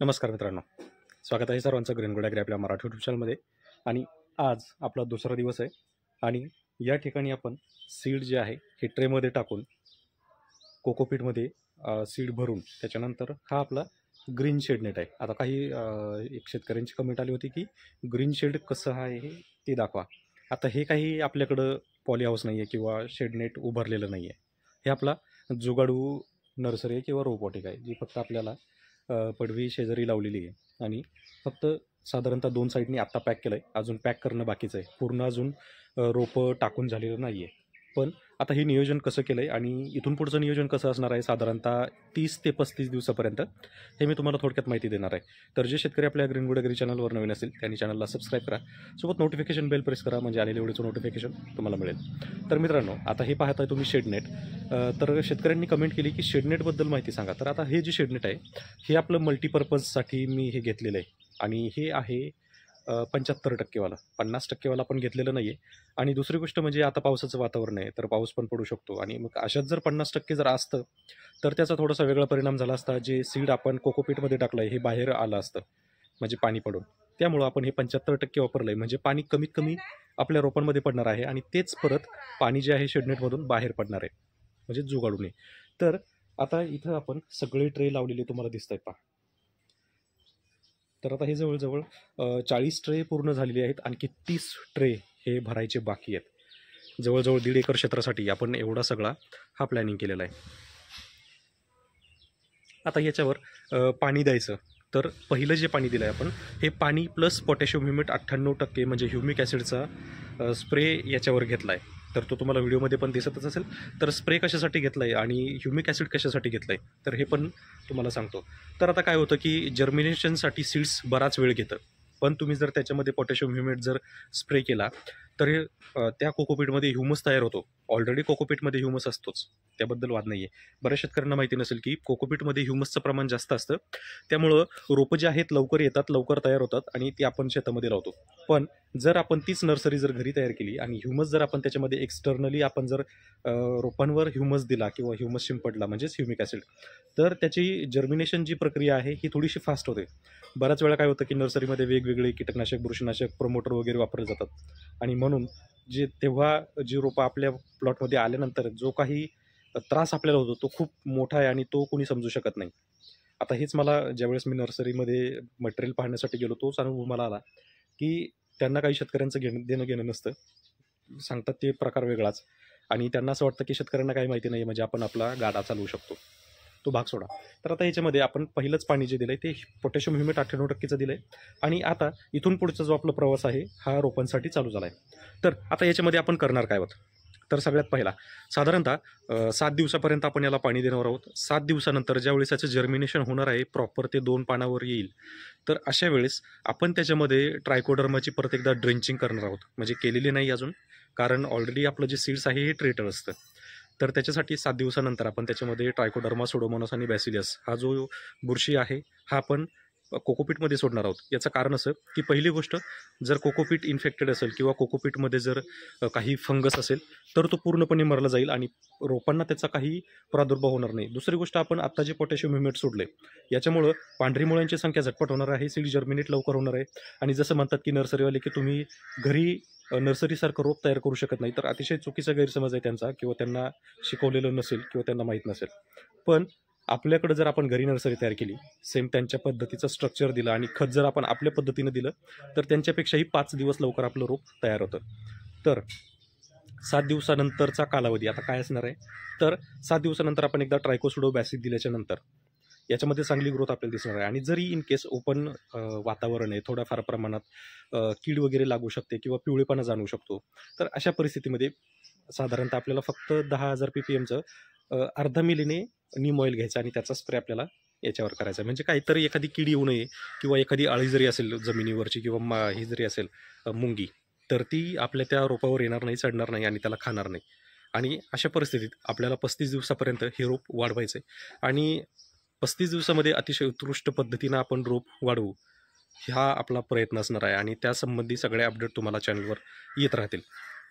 नमस्कार मित्रांनो, स्वागत आहे सर्वांचं ग्रीन ॲग्री आपल्या मराठी यूट्यूब चॅनलमध्ये. आणि आज आपला दुसरा दिवस आहे आणि या ठिकाणी आपण सीड जे आहे हे ट्रेमध्ये टाकून कोकोपीटमध्ये सीड भरून त्याच्यानंतर हा आपला ग्रीन शेड नेट आहे. आता काही एक शेतकऱ्यांची कमेंट आली होती की ग्रीन शेड कसं आहे हे ते दाखवा. आता हे काही आपल्याकडं पॉली हाऊस नाही आहे किंवा शेड नेट उभारलेलं नाही आहे. हे आपला जुगाडू नर्सरी आहे किंवा रोपवाटिका आहे, जी फक्त आपल्याला पडवी शेजारी लावलेली आहे आणि फक्त साधारणतः 2 साईडनी आत्ता पॅक केलं आहे. अजून पॅक करणं बाकीचं आहे. पूर्ण अजून रोपं टाकून झालेलं नाही आहे. पण आता हे नियोजन कसं केलं आहे आणि इथून पुढचं नियोजन कसं असणार आहे साधारणतः 30 ते 35 दिवसापर्यंत, हे मी तुम्हाला थोडक्यात माहिती देणार आहे. तर जे शेतकरी आपल्या ग्रीन ॲग्री चॅनलवर नवीन असेल त्यांनी चॅनलला सबस्क्राईब करा, सोबत नोटिफिकेशन बेल प्रेस करा, म्हणजे आलेल्या व्हिडिओचं नोटिफिकेशन तुम्हाला मिळेल. तर मित्रांनो, आता हे पाहताय तुम्ही शेडनेट. तर शेतकऱ्यांनी कमेंट केली की शेडनेटबद्दल माहिती सांगा. तर आता हे जे शेडनेट आहे हे आपलं मल्टीपर्पजसाठी मी हे घेतलेलं आहे आणि हे आहे 75% वाला. 50% वाला पण घेतलेलं नाही आहे. आणि दुसरी गोष्ट म्हणजे आता पावसाचं वातावरण आहे, तर पाऊस पण पडू शकतो आणि मग अशात जर 50% जर असतं तर त्याचा थोडासा वेगळा परिणाम झाला असता. जे सीड आपण कोकोपीटमध्ये टाकलं आहे हे बाहेर आलं असतं, म्हणजे पाणी पडून. त्यामुळं आपण हे 75% वापरलं आहे, म्हणजे पाणी कमीत कमी आपल्या रोपांमध्ये पडणार आहे आणि तेच परत पाणी जे आहे शेडनेटमधून बाहेर पडणार आहे, म्हणजे जुगाडू नये. तर आता इथं आपण सगळे ट्रे लावलेले तुम्हाला दिसत आहेत पहा. तर आता हे जवळजवळ 40 ट्रे पूर्ण झालेले आहेत. आणखी 30 ट्रे हे भरायचे बाकी आहेत. जवळजवळ 1.5 एकर क्षेत्रासाठी आपण एवढा सगळा हा प्लॅनिंग केलेला आहे. आता याच्यावर पाणी द्यायचं. तर पहिलं जे पाणी दिलं आहे आपण, हे पाणी प्लस पोटॅशियम ह्युमिट 98% म्हणजे ह्युमिक ॲसिडचा स्प्रे याच्यावर घेतला आहे. तर तो तुम्हाला व्हिडिओमध्ये पण दिसतच असेल. तर स्प्रे कशासाठी घेतला आहे आणि ह्युमिक ॲसिड कशासाठी घेतलं आहे तर हे पण तुम्हाला सांगतो. तर आता काय होतं की जर्मिनेशनसाठी सीड्स बराच वेळ घेतं, पण तुम्ही जर त्याच्यामध्ये पोटॅशियम ह्युमिट जर स्प्रे केला तर त्या कोकोपीटमध्ये ह्युमस तयार होतो. ऑलरेडी कोकोपीटमध्ये ह्युमस असतोच, त्याबद्दल वाद नाही आहे. बऱ्याच शेतकऱ्यांना माहिती नसेल की कोकोपीटमध्ये ह्युमसचं प्रमाण जास्त असतं, त्यामुळं रोपं जे आहेत लवकर येतात, लवकर तयार होतात आणि ती आपण शेतामध्ये लावतो. पण जर आपण तीच नर्सरी जर घरी तयार केली आणि ह्युमस जर आपण त्याच्यामध्ये एक्सटर्नली आपण जर रोपांवर ह्युमस दिला किंवा ह्युमस शिंपडला म्हणजेच ह्युमिक ॲसिड, तर त्याची जर्मिनेशन जी प्रक्रिया आहे ही थोडीशी फास्ट होते. बऱ्याच वेळा काय होतं की नर्सरीमध्ये वेगवेगळे कीटकनाशक, बुरशीनाशक, प्रोमोटर वगैरे वापरले जातात आणि म्हणून तेव्हा जी रोपं आपल्या प्लॉटमध्ये आल्यानंतर जो काही त्रास आपल्याला होतो तो खूप मोठा आहे आणि तो कोणी समजू शकत नाही. आता हेच मला ज्यावेळेस मी नर्सरीमध्ये मटेरियल पाहण्यासाठी गेलो, तोच अनुभव मला आला की त्यांना काही शेतकऱ्यांचं देणं घेणं नसतं. सांगतात ते प्रकार वेगळाच आणि त्यांना असं वाटतं की शेतकऱ्यांना काही माहिती नाही, म्हणजे आपण आपला गाडा चालवू शकतो. तो भाग सोडा. तर आता याच्यामध्ये आपण पहिलंच पाणी जे दिलं आहे ते पोटॅशियम ह्युमिट 98%चं दिलं आहे आणि आता इथून पुढचा जो आपला प्रवास आहे हा रोपांसाठी चालू झाला आहे. तर आता याच्यामध्ये आपण करणार काय आहोत, तर सगळ्यात पहिला साधारणतः 7 दिवसापर्यंत आपण याला पाणी देणार आहोत. 7 दिवसानंतर ज्यावेळेस याचं जर्मिनेशन होणार आहे, प्रॉपर ते 2 पानावर येईल, तर अशा वेळेस आपण त्याच्यामध्ये ट्रायकोडर्माची परत एकदा ड्रेंचिंग करणार आहोत. म्हणजे केलेली नाही अजून, कारण ऑलरेडी आपलं जे सीड्स आहे हे ट्रेटर असतं. तर त्याच्यासाठी 7 दिवसानंतर आपण त्याच्यामध्ये ट्रायकोडर्मा, सुडोमोनास आणि बॅसिलियस हा जो बुरशी आहे हा आपण कोकोपीटमध्ये सोडणार आहोत. याचं कारण असं की पहिली गोष्ट, जर कोकोपीट इन्फेक्टेड असेल किंवा कोकोपीटमध्ये जर काही फंगस असेल तर तो पूर्णपणे मरला जाईल आणि रोपांना त्याचा काही प्रादुर्भाव होणार नाही. दुसरी गोष्ट, आपण आत्ता जे पोटॅशियम ह्युमिट सोडले याच्यामुळं पांढरी मुळ्यांची संख्या झटपट होणार आहे, सीड जर्मिनेट लवकर होणार आहे. आणि जसं म्हणतात की नर्सरीवाले की तुम्ही घरी नर्सरीसारखं रोप तयार करू शकत नाही, तर अतिशय चुकीचा गैरसमज आहे त्यांचा, किंवा त्यांना शिकवलेलं नसेल किंवा त्यांना माहीत नसेल. पण आपल्याकडे जर आपण घरी नर्सरी तयार केली, सेम त्यांच्या पद्धतीचं स्ट्रक्चर दिलं आणि खत जर आपण आपल्या पद्धतीनं दिलं तर त्यांच्यापेक्षाही 5 दिवस लवकर आपलं रोप तयार होतं. तर 7 दिवसानंतरचा कालावधी आता काय असणार आहे, तर 7 दिवसानंतर आपण एकदा ट्रायकोसुडो बॅसिक दिल्याच्या नंतर याच्यामध्ये चांगली ग्रोथ आपल्याला दिसणार आहे. आणि जरी इन केस ओपन वातावरण आहे, थोड्याफार प्रमाणात कीड वगैरे लागू शकते किंवा पिवळेपणा जाणवू शकतो, तर अशा परिस्थितीमध्ये साधारणतः आपल्याला फक्त 10,000 ppmचं अर्धा मिलीने नीम ऑइल घ्यायचं आणि त्याचा स्प्रे आपल्याला याच्यावर करायचा. म्हणजे काहीतरी एखादी कीड येऊ नये किंवा एखादी अळी जरी असेल जमिनीवरची किंवा ही जरी असेल मुंगी, तर ती आपल्या त्या रोपावर येणार नाही, चढणार नाही आणि त्याला खाणार नाही. आणि अशा परिस्थितीत आपल्याला 35 दिवसापर्यंत हे रोप वाढवायचं आहे आणि 35 दिवसामध्ये अतिशय उत्कृष्ट पद्धतीनं आपण रोप वाढवू, हा आपला प्रयत्न असणार आहे. आणि त्यासंबंधी सगळे अपडेट तुम्हाला चॅनलवर येत राहतील.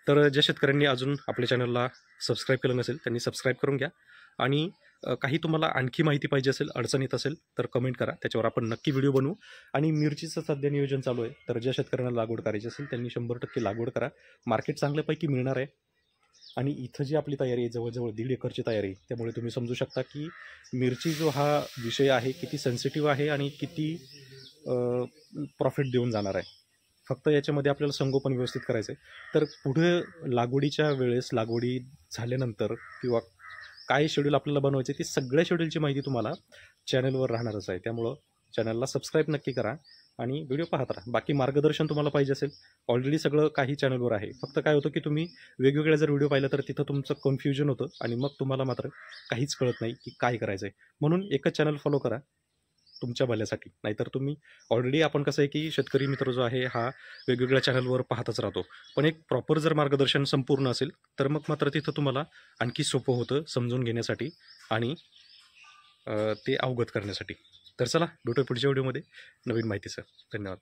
तर ज्या शेतकऱ्यांनी अजून आपल्या चॅनलला सबस्क्राईब केलं नसेल त्यांनी सबस्क्राईब करून घ्या आणि काही तुम्हाला आणखी माहिती पाहिजे असेल, अडचण येत असेल तर कमेंट करा, त्याच्यावर आपण नक्की व्हिडिओ बनवू. आणि मिरचीचं सध्या नियोजन चालू आहे, तर ज्या शेतकऱ्यांना लागवड करायची असेल त्यांनी 100% लागवड करा. मार्केट चांगल्यापैकी मिळणार आहे. आणि इथं जी आपली तयारी आहे जवळजवळ 1.5 एकरची तयारी आहे, त्यामुळे तुम्ही समजू शकता की मिरची जो हा विषय आहे किती सेन्सिटिव्ह आहे आणि किती प्रॉफिट देऊन जाणार आहे. फक्त याच्यामध्ये आपल्याला संगोपन व्यवस्थित करायचं आहे. तर पुढे लागवडीच्या वेळेस, लागवडी झाल्यानंतर किंवा काय शेड्यूल आपल्याला बनवायचं आहे, ती सगळ्या शेड्यूलची माहिती तुम्हाला चॅनलवर राहणारच आहे. त्यामुळं चॅनलला सबस्क्राईब नक्की करा आणि व्हिडिओ पाहत राहा. बाकी मार्गदर्शन तुम्हाला पाहिजे असेल, ऑलरेडी सगळं काही चॅनलवर आहे. फक्त काय होतं की तुम्ही वेगवेगळ्या जर व्हिडिओ पाहिला तर तिथं तुमचं कन्फ्युजन होतं आणि मग तुम्हाला मात्र काहीच कळत नाही की काय करायचं आहे. म्हणून एकच चॅनल फॉलो करा तुमच्या भल्यासाठी. नाहीतर तुम्ही ऑलरेडी, आपण कसं आहे की शेतकरी मित्र जो आहे हा वेगवेगळ्या चॅनलवर पाहतच राहतो. पण एक प्रॉपर जर मार्गदर्शन संपूर्ण असेल तर मग मात्र तिथं तुम्हाला आणखी सोपं होतं समजून घेण्यासाठी आणि ते अवगत करण्यासाठी. तर चला, भेटूया पुढच्या व्हिडिओमध्ये नवीन माहितीसह. धन्यवाद.